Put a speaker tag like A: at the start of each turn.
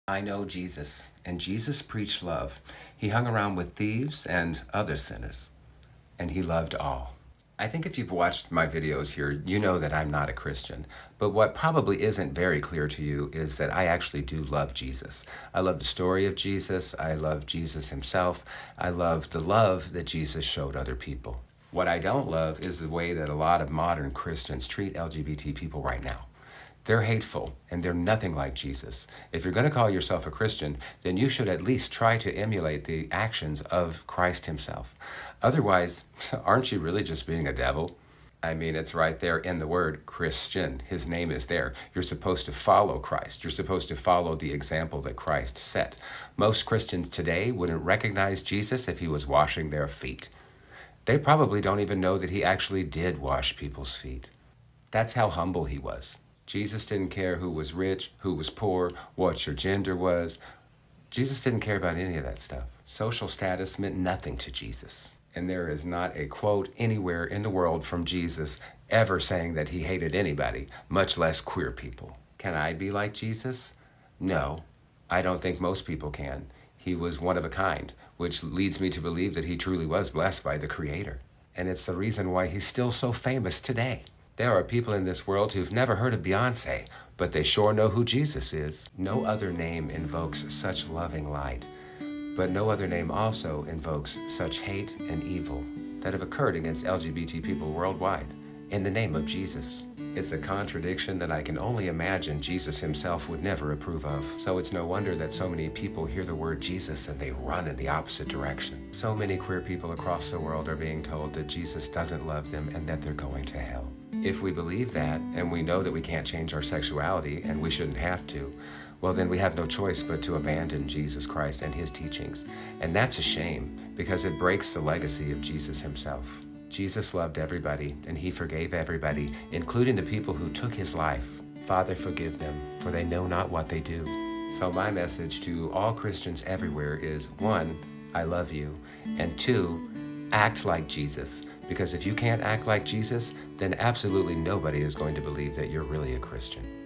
A: I know Jesus, and Jesus preached love. He hung around with thieves and other sinners, and he loved all. I think if you've watched my videos here, you know that I'm not a Christian. But what probably isn't very clear to you is that I actually do love Jesus. I love the story of Jesus. I love Jesus himself. I love the love that Jesus showed other people. What I don't love is the way that a lot of modern Christians treat LGBT people right now. They're hateful and they're nothing like Jesus. If you're going to call yourself a Christian, then you should at least try to emulate the actions of Christ himself. Otherwise, aren't you really just being a devil? I mean, it's right there in the word Christian. His name is there. You're supposed to follow Christ. You're supposed to follow the example that Christ set. Most Christians today wouldn't recognize Jesus if he was washing their feet. They probably don't even know that he actually did wash people's feet. That's how humble he was. Jesus didn't care who was rich, who was poor, what your gender was. Jesus didn't care about any of that stuff. Social status meant nothing to Jesus. And there is not a quote anywhere in the world from Jesus ever saying that he hated anybody, much less queer people. Can I be like Jesus? No, I don't think most people can. He was one of a kind, which leads me to believe that he truly was blessed by the Creator. And it's the reason why he's still so famous today. There are people in this world who've never heard of Beyonce, but they sure know who Jesus is. No other name invokes such loving light, but no other name also invokes such hate and evil that have occurred against LGBT people worldwide in the name of Jesus. It's a contradiction that I can only imagine Jesus himself would never approve of. So it's no wonder that so many people hear the word Jesus and they run in the opposite direction. So many queer people across the world are being told that Jesus doesn't love them and that they're going to hell. If we believe that, and we know that we can't change our sexuality, and we shouldn't have to, well then we have no choice but to abandon Jesus Christ and his teachings. And that's a shame, because it breaks the legacy of Jesus himself. Jesus loved everybody, and he forgave everybody, including the people who took his life. Father, forgive them, for they know not what they do. So my message to all Christians everywhere is, 1, I love you, and 2, act like Jesus. Because if you can't act like Jesus, then absolutely nobody is going to believe that you're really a Christian.